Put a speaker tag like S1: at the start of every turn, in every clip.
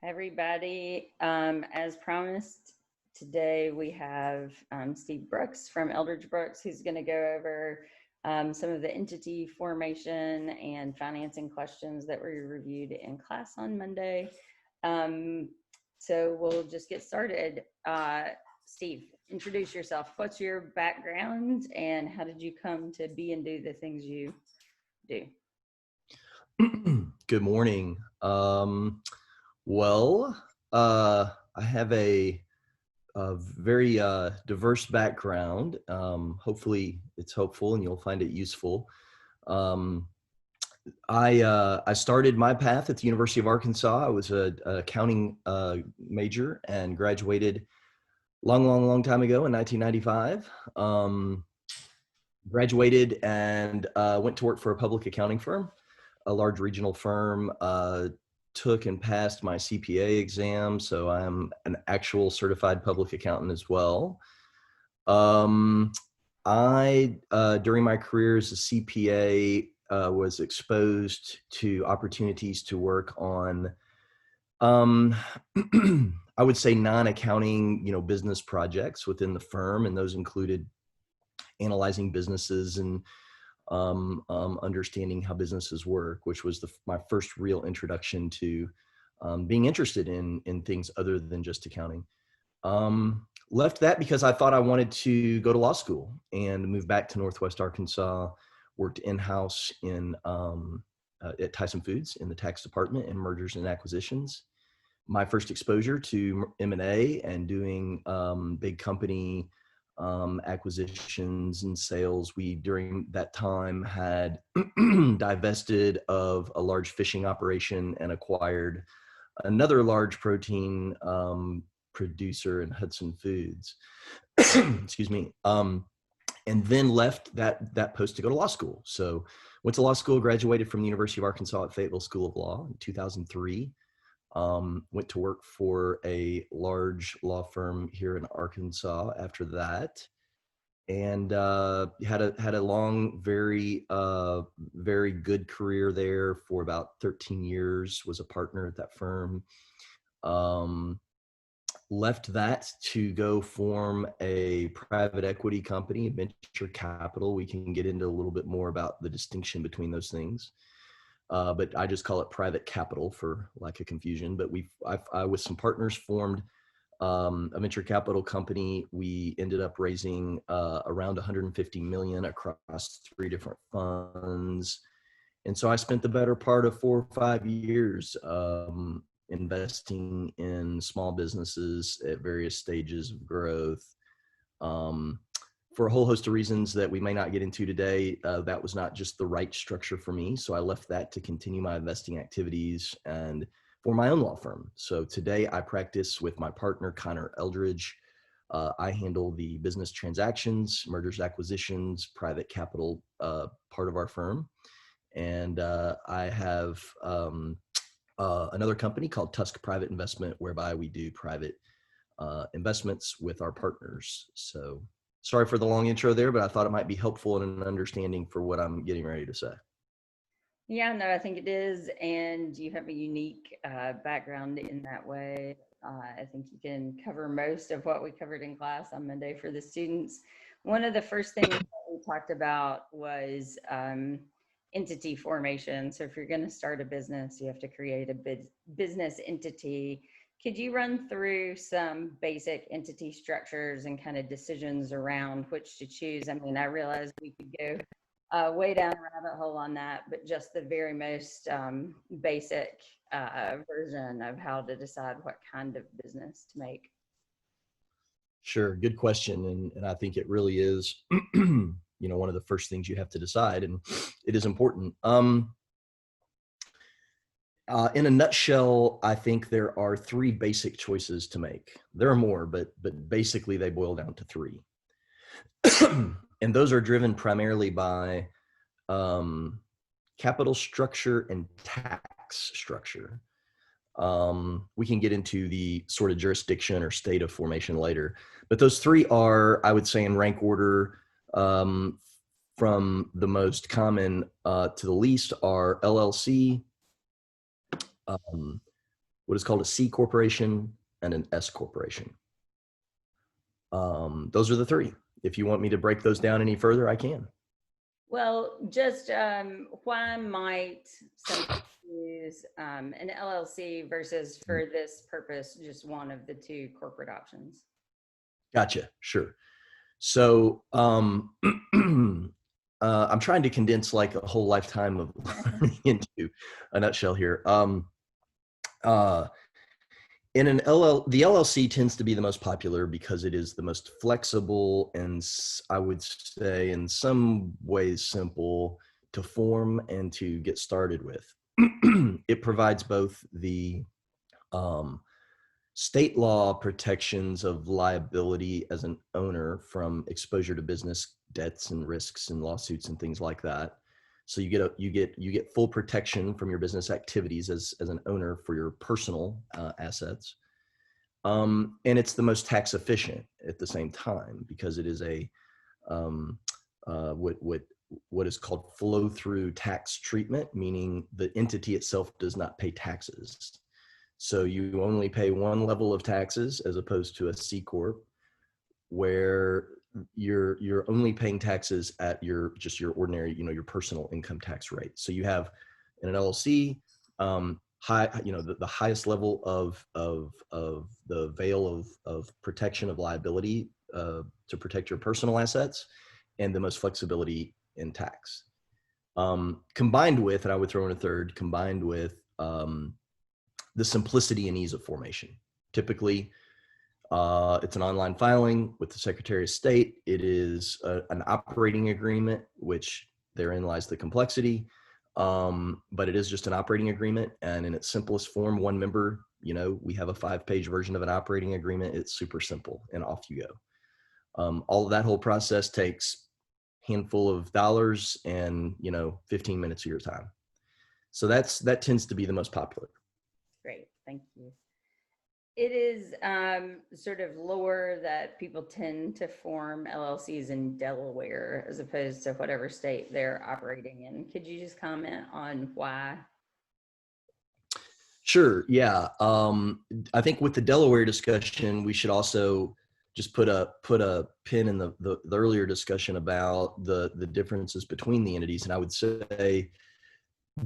S1: Everybody. As promised, today we have Steve Brooks from Eldridge Brooks, who's going to go over some of the entity formation and financing questions that were reviewed in class on Monday. So we'll just get started. Steve, introduce yourself. What's your background and how did you come to be and do the things you do?
S2: Good morning. I have a very diverse background. Hopefully it's helpful and you'll find it useful. I started my path at the University of Arkansas. I was an accounting major and graduated long time ago in 1995. Graduated and went to work for a public accounting firm, a large regional firm. Took and passed my CPA exam, so I'm an actual certified public accountant as well. During my career as a CPA, was exposed to opportunities to work on, I would say non-accounting, business projects within the firm, and those included analyzing businesses and understanding how businesses work, which was my first real introduction to being interested in things other than just accounting. Left that because I thought I wanted to go to law school and move back to Northwest Arkansas. Worked in-house at Tyson Foods in the tax department and mergers and acquisitions. My first exposure to M&A and doing big company acquisitions and sales. We, during that time, had divested of a large fishing operation and acquired another large protein producer in Hudson Foods. Excuse me. And then left that post to go to law school. So went to law school, graduated from the University of Arkansas at Fayetteville School of Law in 2003. Went to work for a large law firm here in Arkansas after that, and had a long, very good career there for about 13 years. Was a partner at that firm. Left that to go form a private equity company, venture capital. We can get into a little bit more about the distinction between those things. But I just call it private capital for lack of confusion. But I with some partners formed a venture capital company. We ended up raising around 150 million across 3 different funds. And so I spent the better part of 4 or 5 years investing in small businesses at various stages of growth. For a whole host of reasons that we may not get into today, that was not just the right structure for me. So I left that to continue my investing activities and for my own law firm. So today I practice with my partner, Connor Eldridge. I handle the business transactions, mergers, acquisitions, private capital part of our firm. And I have another company called Tusk Private Investment, whereby we do private investments with our partners. So sorry for the long intro there, but I thought it might be helpful in an understanding for what I'm getting ready to say.
S1: Yeah, no, I think it is. And you have a unique background in that way. I think you can cover most of what we covered in class on Monday for the students. One of the first things that we talked about was entity formation. So if you're going to start a business, you have to create a business entity. Could you run through some basic entity structures and kind of decisions around which to choose? I mean, I realize we could go way down a rabbit hole on that, but just the very most basic version of how to decide what kind of business to make.
S2: Sure, good question. And I think it really is, one of the first things you have to decide, and it is important. In a nutshell, I think there are 3 basic choices to make. There are more, but basically they boil down to 3. And those are driven primarily by capital structure and tax structure. We can get into the sort of jurisdiction or state of formation later, but those 3 are, I would say, in rank order, from the most common to the least, are LLC, what is called a C corporation, and an S corporation. Those are the three. If you want me to break those down any further, I can.
S1: Well, just why might some use an LLC versus for this purpose, just one of the two corporate options?
S2: Gotcha. Sure. So I'm trying to condense like a whole lifetime of learning into a nutshell here. In an the LLC tends to be the most popular because it is the most flexible and I would say in some ways simple to form and to get started with. It provides both the state law protections of liability as an owner from exposure to business debts and risks and lawsuits and things like that. So you get full protection from your business activities as an owner for your personal assets, and it's the most tax efficient at the same time because it is a what is called flow through tax treatment, meaning the entity itself does not pay taxes. So you only pay one level of taxes as opposed to a C corp, where you're only paying taxes at your ordinary, your personal income tax rate. So you have in an LLC, high, the highest level of the veil of protection of liability to protect your personal assets, and the most flexibility in tax. Combined with, and I would throw in a third, combined with the simplicity and ease of formation. Typically, it's an online filing with the Secretary of State. It is an operating agreement, which therein lies the complexity. But it is just an operating agreement, and in its simplest form, one member, we have a 5-page version of an operating agreement. It's super simple, and off you go. All of that whole process takes a handful of dollars and 15 minutes of your time. So that tends to be the most popular.
S1: Great, thank you. It is sort of lore that people tend to form LLCs in Delaware as opposed to whatever state they're operating in. Could you just comment on why?
S2: Sure. Yeah. I think with the Delaware discussion, we should also just put a pin in the earlier discussion about the differences between the entities. And I would say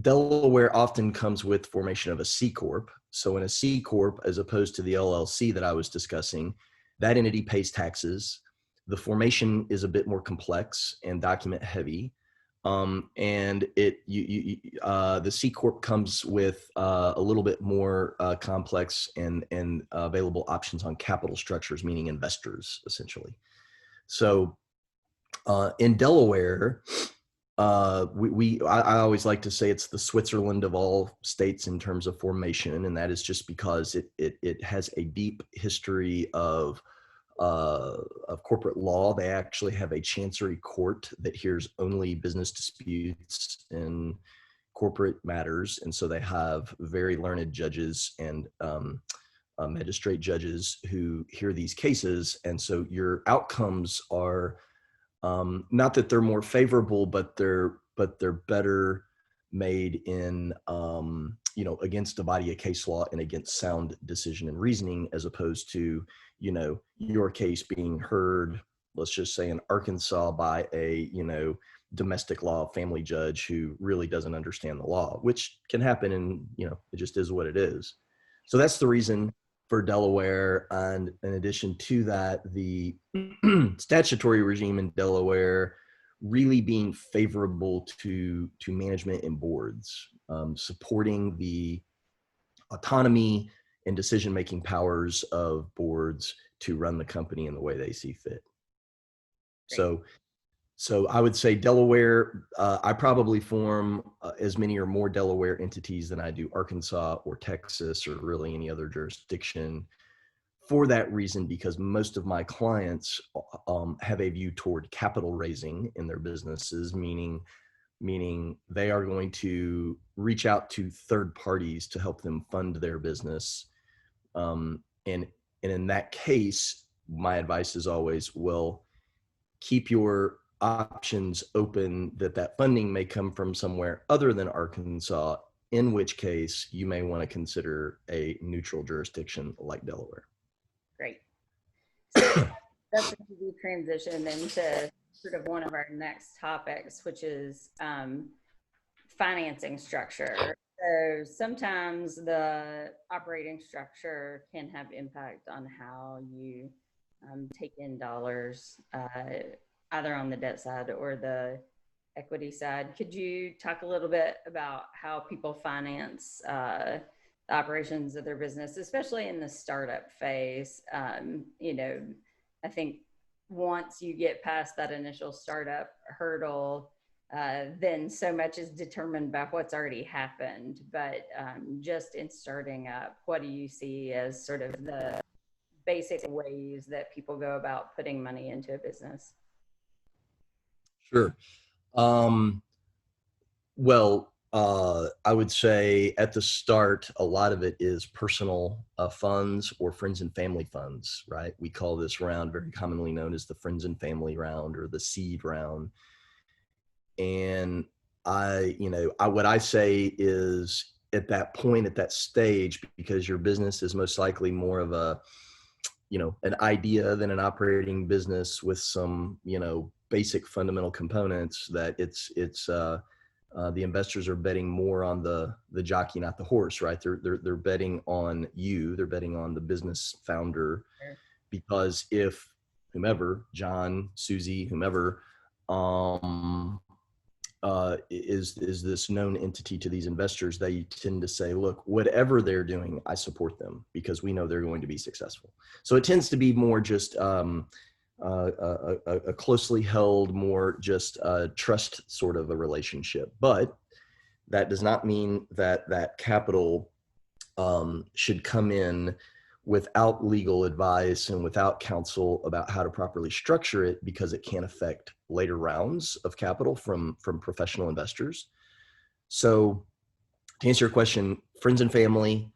S2: Delaware often comes with formation of a C corp. So in a C corp, as opposed to the LLC that I was discussing, that entity pays taxes. The formation is a bit more complex and document heavy. And the C corp comes with a little bit more complex and available options on capital structures, meaning investors, essentially. So in Delaware, I always like to say it's the Switzerland of all states in terms of formation, and that is just because it has a deep history of corporate law. They actually have a chancery court that hears only business disputes and corporate matters, and so they have very learned judges and magistrate judges who hear these cases, and so your outcomes are not that they're more favorable, but they're better made in against a body of case law and against sound decision and reasoning, as opposed to your case being heard, let's just say in Arkansas, by a domestic law family judge who really doesn't understand the law, which can happen, and it just is what it is. So that's the reason for Delaware. And in addition to that, the statutory regime in Delaware really being favorable to management and boards, supporting the autonomy and decision-making powers of boards to run the company in the way they see fit. So I would say Delaware, I probably form as many or more Delaware entities than I do Arkansas or Texas or really any other jurisdiction, for that reason, because most of my clients have a view toward capital raising in their businesses, meaning they are going to reach out to third parties to help them fund their business. And in that case, my advice is always, well, keep your options open that funding may come from somewhere other than Arkansas in which case you may want to consider a neutral jurisdiction like Delaware.
S1: Great. So that's a easy transition into sort of one of our next topics, which is financing structure. So sometimes the operating structure can have impact on how you take in dollars, either on the debt side or the equity side. Could you talk a little bit about how people finance the operations of their business, especially in the startup phase? I think once you get past that initial startup hurdle, then so much is determined by what's already happened. But just in starting up, what do you see as sort of the basic ways that people go about putting money into a business?
S2: Sure. I would say at the start, a lot of it is personal funds or friends and family funds, right? We call this round very commonly known as the friends and family round or the seed round. And what I say is at that point, at that stage, because your business is most likely more of an idea than an operating business with some, basic fundamental components, that the investors are betting more on the jockey, not the horse, right? They're betting on you. They're betting on the business founder, because if whomever, John, Susie, whomever, is this known entity to these investors, they tend to say, look, whatever they're doing, I support them because we know they're going to be successful. So it tends to be more just a closely held, more just trust sort of a relationship. But that does not mean that capital should come in without legal advice and without counsel about how to properly structure it, because it can affect later rounds of capital from professional investors. So to answer your question, friends and family,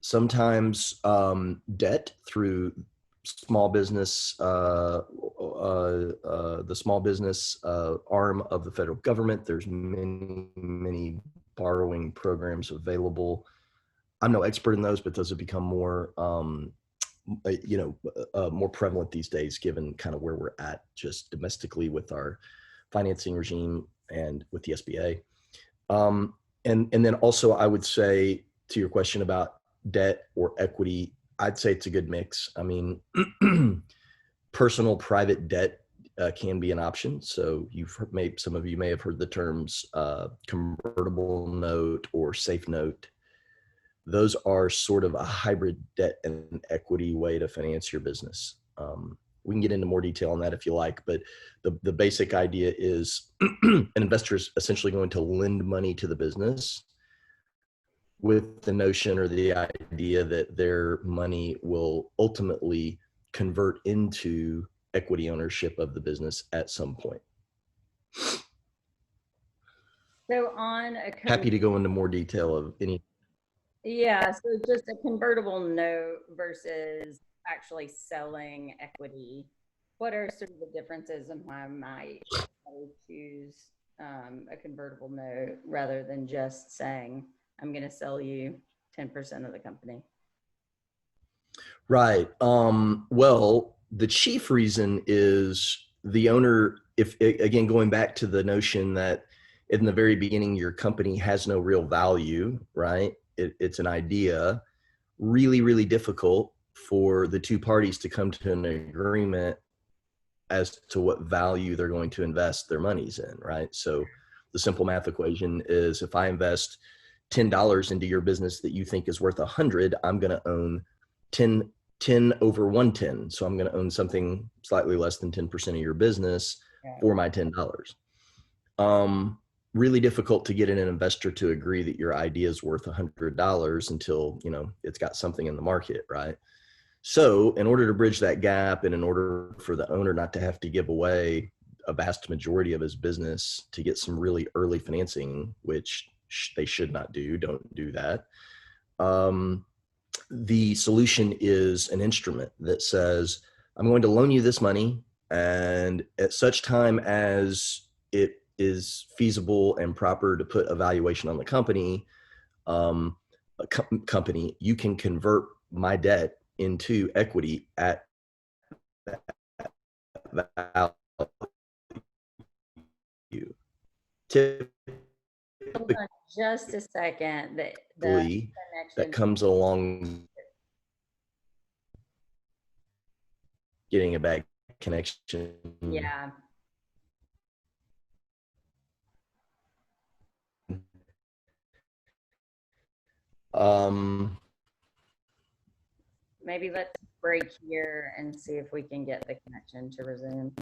S2: sometimes debt through small business, the small business arm of the federal government. There's many borrowing programs available. I'm no expert in those, but those have become more, more prevalent these days, given kind of where we're at just domestically with our financing regime and with the SBA. And then also, I would say to your question about debt or equity, I'd say it's a good mix. I mean, personal private debt can be an option. So some of you may have heard the terms convertible note or safe note. Those are sort of a hybrid debt and equity way to finance your business. We can get into more detail on that if you like, but the basic idea is an investor is essentially going to lend money to the business with the notion or the idea that their money will ultimately convert into equity ownership of the business at some point.
S1: So
S2: happy to go into more detail of any.
S1: Yeah, so just a convertible note versus actually selling equity. What are sort of the differences and why I might choose a convertible note rather than just saying, I'm going to sell you 10% of the company?
S2: Right. Well, the chief reason is the owner, again, going back to the notion that in the very beginning, your company has no real value, right? It's an idea, really, really difficult for the two parties to come to an agreement as to what value they're going to invest their monies in, right? So the simple math equation is, if I invest $10 into your business that you think is worth 100, I'm going to own 10 over 110. So I'm going to own something slightly less than 10% of your business for my $10. Really difficult to get an investor to agree that your idea is worth $100 until, it's got something in the market, right? So in order to bridge that gap, and in order for the owner not to have to give away a vast majority of his business to get some really early financing, which they should not do, don't do that. The solution is an instrument that says, I'm going to loan you this money, and at such time as it is feasible and proper to put a valuation on the company, company, you can convert my debt into equity at that value.
S1: Hold on just a second. The
S2: Typically, that
S1: connection.
S2: comes along getting a bad connection.
S1: Yeah.
S2: Um,
S1: Maybe let's break here and see if we can get the connection to resume.